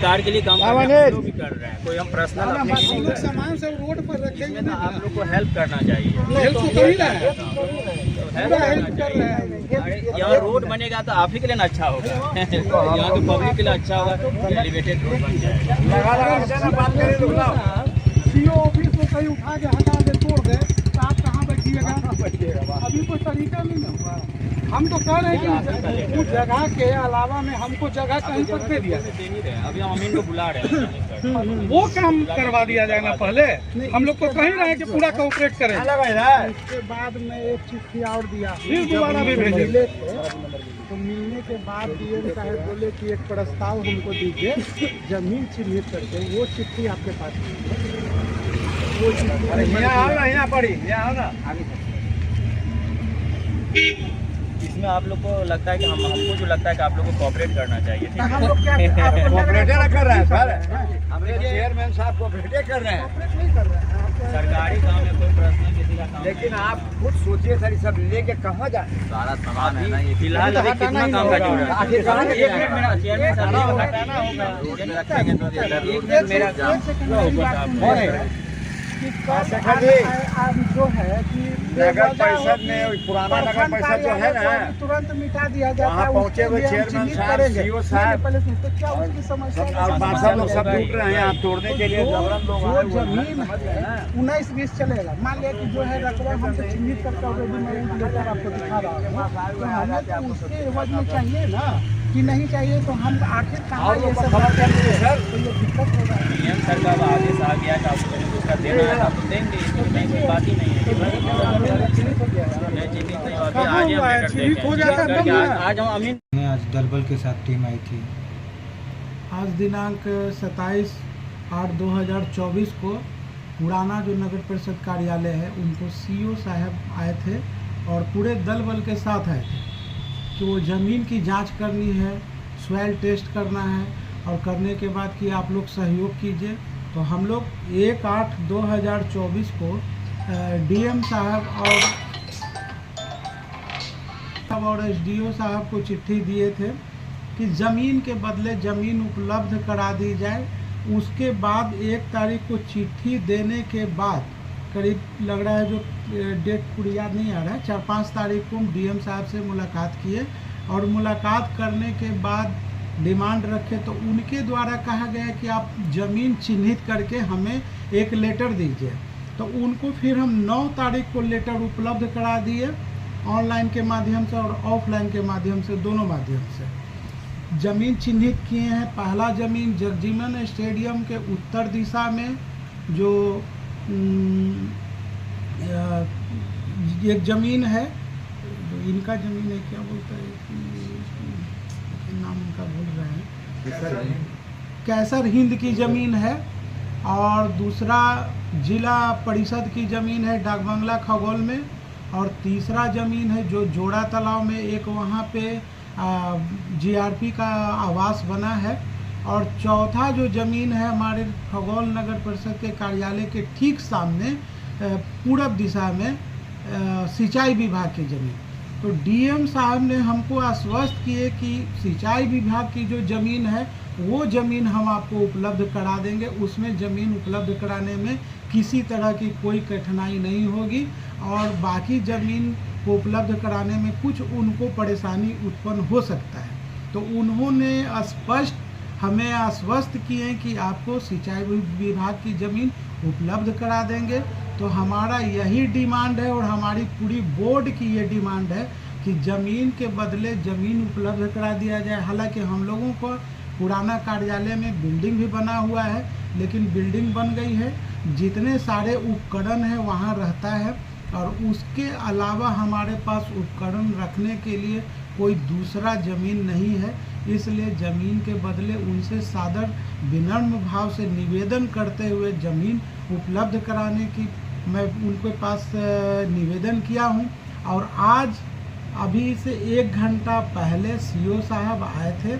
सरकार के लिए काम कर रहे हैं, हम लोग भी कर रहे हैं, कोई हम पर्सनल अपने के लिए कर रहे सामान सब रोड पर रखेंगे हैं। तो आप लोग को हेल्प करना चाहिए। हेल्प तो कर ही रहा है, हेल्प करना चाहिए। यहाँ रोड बनेगा तो आप ही के लिए ना अच्छा होगा, यहाँ तो पब्लिक के लिए अच्छा होगा, एलिवेटेड रोड बन जाएगा। सीओ ऑफिस को कहीं उठा के हटा दे, तोड़ दे, तो आप कहाँ बैठिएगा? अभी कोई तरीका नहीं ना हुआ। हम तो कह रहे हैं कि उस जगह के अलावा में हमको जगह कहीं पर दे दिया। अभी हम अमीन को बुला रहे हैं, वो काम करवा दिया जाए ना पहले। हम लोग को कहीं रहे कि पूरा कोऑपरेट करें। उसके बाद में एक चिट्ठी और दिया, फिर दोबारा भी भेजे। तो मिलने के बाद डीएम साहब बोले कि एक प्रस्ताव हमको दीजिए जमीन चिन्हित करके। वो चिट्ठी आपके पास वो यहाँ पड़ी, यहाँ आगे। इसमें आप लोग को लगता है कि हमको जो लगता है कि आप लोग को कोऑपरेट करना चाहिए। हम लोग क्या कोऑपरेट कर रहे हैं सर, हमारे चेयरमैन साहब कोऑपरेट कर रहे हैं। सरकारी काम में कोई पर्सनल किसी का काम, लेकिन आप खुद सोचिए सर, सब लेके कहाँ जाए? सारा सामान है ना ये, फिलहाल अभी कितना काम का जोड़ है। एक मिनट मेरा चेयरमैन साहब हटाना होगा, रोड में रखेंगे तो एक मिनट मेरा काम अब जो है कि नगर परिषद में पुराना नगर परिषद जो है ना, तुरंत मिटा दिया जाता है। वहाँ पहुँचे हुए चेयरमैन साहब, सीओ साहब पहले पूछते क्या उसकी समस्या है? और पार्षद लोग सब जुट रहे हैं यहाँ तोड़ने के लिए। जो जमीन है 19-20 चलेगा। मान लिया कि जो है रकबा हमसे चिन्हित करके ऑलरेडी मैं एक लेटर आपको दिखा रहा हूँ, तो हमें तो उसके एवज में चाहिए ना कि नहीं चाहिए। तो हम आखिर कहाँ ये सब सर तो ये दिक्कत होगा। डीएम सर का आदेश आ गया कि आपको जो उसका देना है आप देंगे, इसमें नहीं कोई बात ही नहीं है। आज हम अमीन आज दलबल के साथ टीम आई थी। आज दिनांक 27/8/2024 को पुराना जो नगर परिषद कार्यालय है उनको सीओ साहब आए थे और पूरे दल बल के साथ आए थे कि वो ज़मीन की जांच करनी है, सॉइल टेस्ट करना है और करने के बाद कि आप लोग सहयोग कीजिए। तो हम लोग 1/8/2024 को डीएम साहब और एसडीओ साहब को चिट्ठी दिए थे कि ज़मीन के बदले ज़मीन उपलब्ध करा दी जाए। उसके बाद 1 तारीख को चिट्ठी देने के बाद करीब लग रहा है, जो डेट पूरी याद नहीं आ रहा है, 4-5 तारीख को हम डीएम साहब से मुलाकात किए और मुलाकात करने के बाद डिमांड रखे। तो उनके द्वारा कहा गया कि आप ज़मीन चिन्हित करके हमें एक लेटर दीजिए। तो उनको फिर हम 9 तारीख को लेटर उपलब्ध करा दिए, ऑनलाइन के माध्यम से और ऑफलाइन के माध्यम से, दोनों माध्यम से ज़मीन चिन्हित किए हैं। पहला ज़मीन जगजीवन स्टेडियम के उत्तर दिशा में जो एक ज़मीन है, इनका ज़मीन है, क्या बोलता है नाम उनका भूल रहे हैं, कैसर हिंद की ज़मीन है। और दूसरा जिला परिषद की ज़मीन है डाकबंगला खगोल में। और तीसरा ज़मीन है जो जोड़ा तालाब में एक वहाँ पे जीआरपी का आवास बना है। और चौथा जो ज़मीन है हमारे खगोल नगर परिषद के कार्यालय के ठीक सामने पूरब दिशा में सिंचाई विभाग की ज़मीन। तो डीएम साहब ने हमको आश्वस्त किए कि सिंचाई विभाग की जो ज़मीन है वो ज़मीन हम आपको उपलब्ध करा देंगे, उसमें ज़मीन उपलब्ध कराने में किसी तरह की कोई कठिनाई नहीं होगी। और बाकी ज़मीन को उपलब्ध कराने में कुछ उनको परेशानी उत्पन्न हो सकता है। तो उन्होंने स्पष्ट हमें आश्वस्त किए कि आपको सिंचाई विभाग की ज़मीन उपलब्ध करा देंगे। तो हमारा यही डिमांड है और हमारी पूरी बोर्ड की ये डिमांड है कि ज़मीन के बदले ज़मीन उपलब्ध करा दिया जाए। हालांकि हम लोगों को पुराना कार्यालय में बिल्डिंग भी बना हुआ है, लेकिन बिल्डिंग बन गई है, जितने सारे उपकरण हैं वहाँ रहता है और उसके अलावा हमारे पास उपकरण रखने के लिए कोई दूसरा ज़मीन नहीं है। इसलिए ज़मीन के बदले उनसे सादर विनम्र भाव से निवेदन करते हुए ज़मीन उपलब्ध कराने की मैं उनके पास निवेदन किया हूं। और आज अभी से 1 घंटा पहले सीओ साहब आए थे।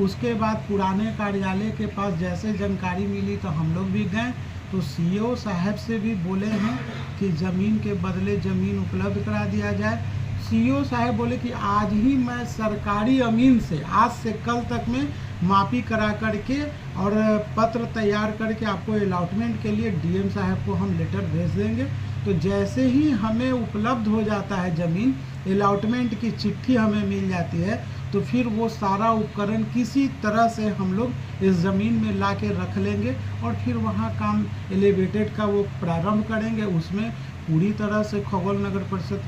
उसके बाद पुराने कार्यालय के पास जैसे जानकारी मिली तो हम लोग भी गए, तो सीओ साहब से भी बोले हैं कि ज़मीन के बदले ज़मीन उपलब्ध करा दिया जाए। सीओ साहब बोले कि आज ही मैं सरकारी अमीन से आज से कल तक में मापी करा करके और पत्र तैयार करके आपको अलॉटमेंट के लिए डीएम साहब को हम लेटर भेज देंगे। तो जैसे ही हमें उपलब्ध हो जाता है ज़मीन, अलॉटमेंट की चिट्ठी हमें मिल जाती है, तो फिर वो सारा उपकरण किसी तरह से हम लोग इस ज़मीन में ला के रख लेंगे और फिर वहाँ काम एलिवेटेड का वो प्रारंभ करेंगे। उसमें पूरी तरह से खगोल नगर परिषद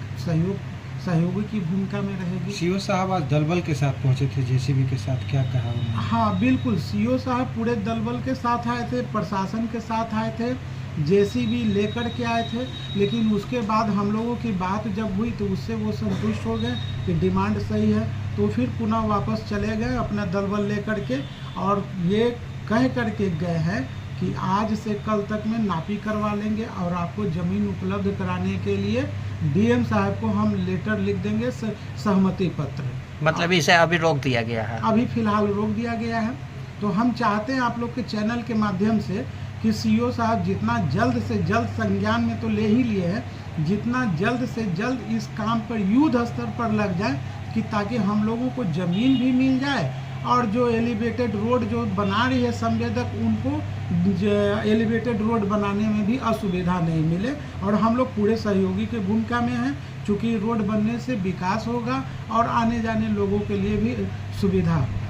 सहयोगी की भूमिका में रहेगी। सीओ साहब आज दलबल के साथ पहुंचे थे, जेसीबी के साथ, क्या कहा उन्होंने? हाँ बिल्कुल, सीओ साहब पूरे दलबल के साथ आए थे, प्रशासन के साथ आए थे, जेसीबी लेकर के आए थे। लेकिन उसके बाद हम लोगों की बात जब हुई तो उससे वो संतुष्ट हो गए कि डिमांड सही है, तो फिर पुनः वापस चले गए अपना दलबल लेकर के, और ये कह करके गए हैं कि आज से कल तक में नापी करवा लेंगे और आपको ज़मीन उपलब्ध कराने के लिए डीएम साहब को हम लेटर लिख देंगे, सहमति पत्र। मतलब इसे अभी रोक दिया गया है? अभी फिलहाल रोक दिया गया है। तो हम चाहते हैं आप लोग के चैनल के माध्यम से कि सीओ साहब जितना जल्द से जल्द संज्ञान में तो ले ही लिए हैं, जितना जल्द से जल्द इस काम पर युद्ध स्तर पर लग जाए कि ताकि हम लोगों को ज़मीन भी मिल जाए और जो एलिवेटेड रोड जो बना रही है संवेदक, उनको एलिवेटेड रोड बनाने में भी असुविधा नहीं मिले। और हम लोग पूरे सहयोगी की भूमिका में हैं, चूँकि रोड बनने से विकास होगा और आने जाने लोगों के लिए भी सुविधा होगा।